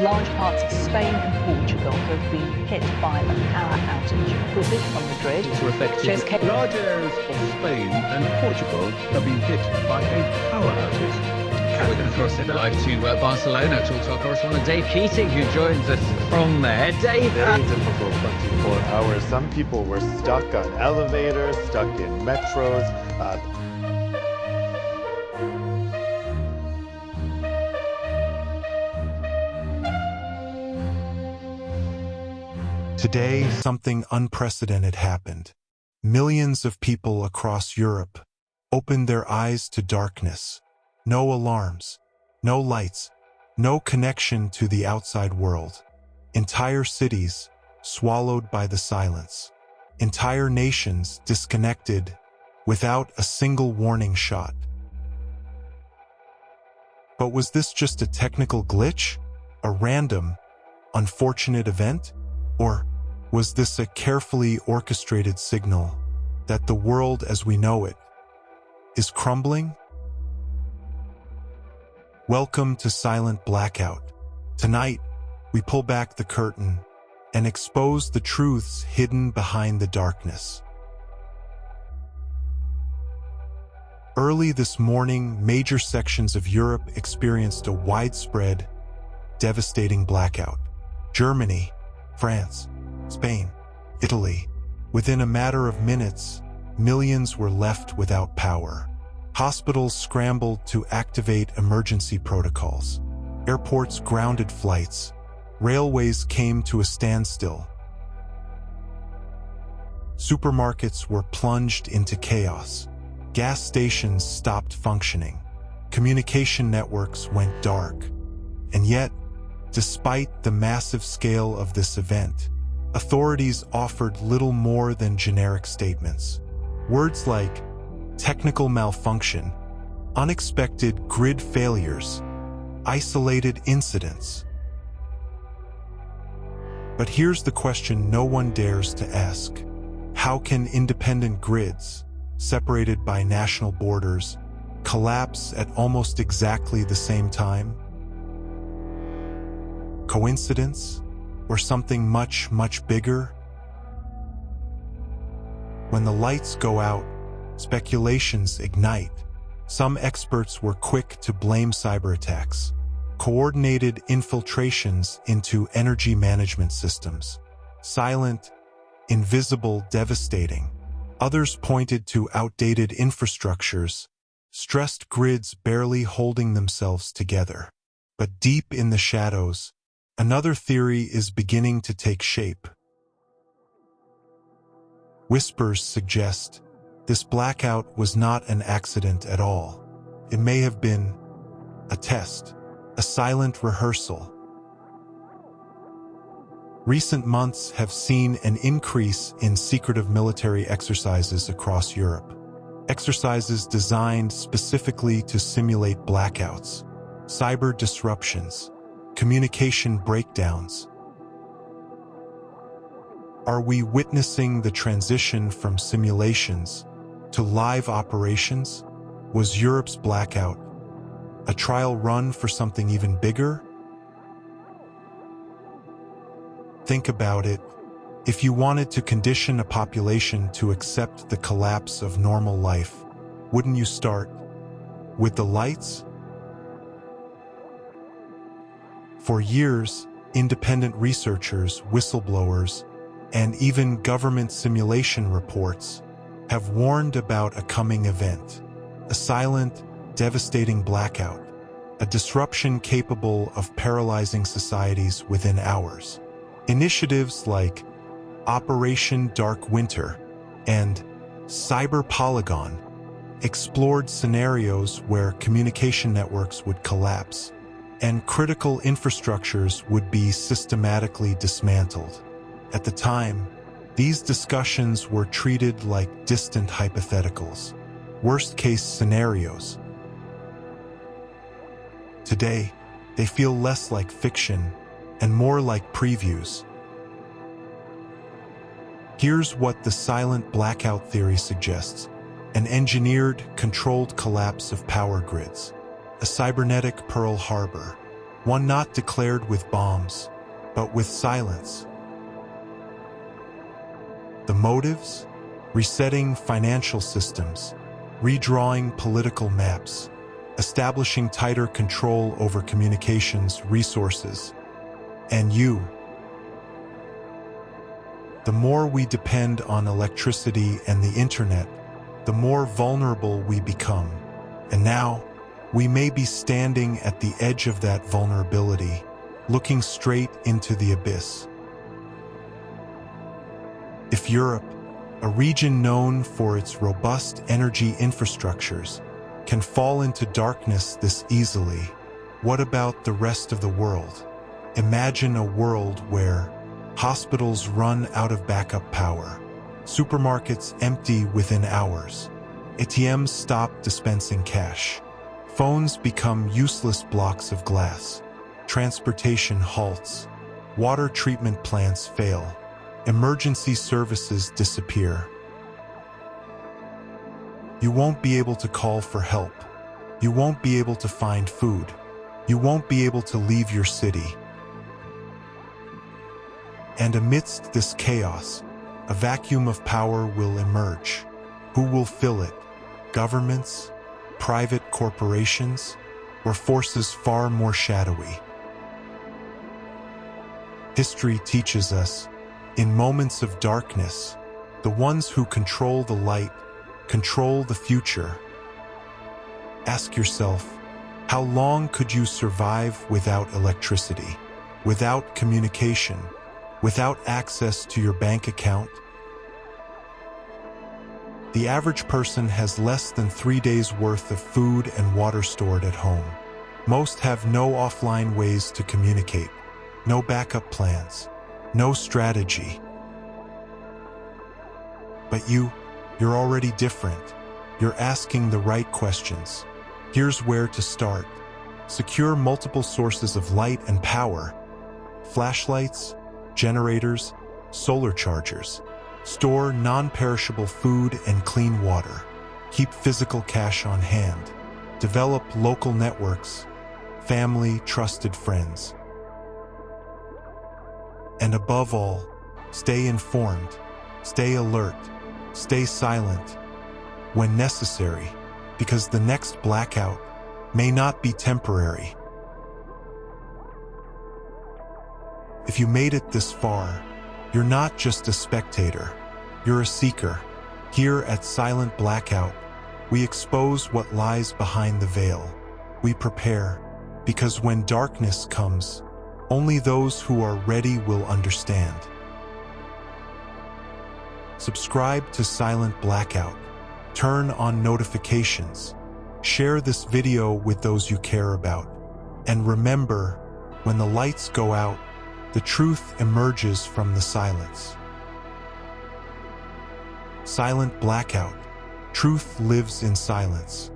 as large parts of Spain and Portugal have been hit by a power outage. Footage from the grid shows large areas of Spain and Portugal have been hit by a power outage. We're going to cross it live to Barcelona, talk to our correspondent Dave Keating, who joins us from there. Dave, very difficult 24 hours. Some people were stuck on elevators, stuck in metros. Today, something unprecedented happened. Millions of people across Europe opened their eyes to darkness. No alarms, no lights, no connection to the outside world. Entire cities swallowed by the silence. Entire nations disconnected without a single warning shot. But was this just a technical glitch? A random, unfortunate event? Or was this a carefully orchestrated signal that the world as we know it is crumbling? Welcome to Silent Blackout. Tonight, we pull back the curtain and expose the truths hidden behind the darkness. Early this morning, major sections of Europe experienced a widespread, devastating blackout. Germany, France, Spain, Italy. Within a matter of minutes, millions were left without power. Hospitals scrambled to activate emergency protocols. Airports grounded flights. Railways came to a standstill. Supermarkets were plunged into chaos. Gas stations stopped functioning. Communication networks went dark. And yet, despite the massive scale of this event, authorities offered little more than generic statements. Words like technical malfunction, unexpected grid failures, isolated incidents. But here's the question no one dares to ask. How can independent grids, separated by national borders, collapse at almost exactly the same time? Coincidence? Or something much, much bigger? When the lights go out, speculations ignite. Some experts were quick to blame cyberattacks, coordinated infiltrations into energy management systems. Silent, invisible, devastating. Others pointed to outdated infrastructures, stressed grids barely holding themselves together. But deep in the shadows, another theory is beginning to take shape. Whispers suggest this blackout was not an accident at all. It may have been a test, a silent rehearsal. Recent months have seen an increase in secretive military exercises across Europe. Exercises designed specifically to simulate blackouts, cyber disruptions, communication breakdowns. Are we witnessing the transition from simulations to live operations? Was Europe's blackout a trial run for something even bigger? Think about it. If you wanted to condition a population to accept the collapse of normal life, wouldn't you start with the lights? For years, independent researchers, whistleblowers, and even government simulation reports have warned about a coming event, a silent, devastating blackout, a disruption capable of paralyzing societies within hours. Initiatives like Operation Dark Winter and Cyber Polygon explored scenarios where communication networks would collapse and critical infrastructures would be systematically dismantled. At the time, these discussions were treated like distant hypotheticals, worst-case scenarios. Today, they feel less like fiction and more like previews. Here's what the silent blackout theory suggests: an engineered, controlled collapse of power grids, a cybernetic Pearl Harbor, one not declared with bombs, but with silence. The motives? Resetting financial systems, redrawing political maps, establishing tighter control over communications resources. And you. The more we depend on electricity and the internet, the more vulnerable we become. And now, we may be standing at the edge of that vulnerability, looking straight into the abyss. If Europe, a region known for its robust energy infrastructures, can fall into darkness this easily, what about the rest of the world? Imagine a world where hospitals run out of backup power, supermarkets empty within hours, ATMs stop dispensing cash, phones become useless blocks of glass, transportation halts, water treatment plants fail, emergency services disappear. You won't be able to call for help. You won't be able to find food. You won't be able to leave your city. And amidst this chaos, a vacuum of power will emerge. Who will fill it? Governments? Private corporations? Or forces far more shadowy? History teaches us, in moments of darkness, the ones who control the light control the future. Ask yourself, how long could you survive without electricity, without communication, without access to your bank account? The average person has less than 3 days' worth of food and water stored at home. Most have no offline ways to communicate, no backup plans, no strategy. But you're already different. You're asking the right questions. Here's where to start. Secure multiple sources of light and power. Flashlights, generators, solar chargers. Store non-perishable food and clean water. Keep physical cash on hand. Develop local networks. Family, trusted friends. And above all, stay informed, stay alert, stay silent when necessary, because the next blackout may not be temporary. If you made it this far, you're not just a spectator, you're a seeker. Here at Silent Blackout, we expose what lies behind the veil. We prepare, because when darkness comes, only those who are ready will understand. Subscribe to Silent Blackout. Turn on notifications. Share this video with those you care about. And remember, when the lights go out, the truth emerges from the silence. Silent Blackout. Truth lives in silence.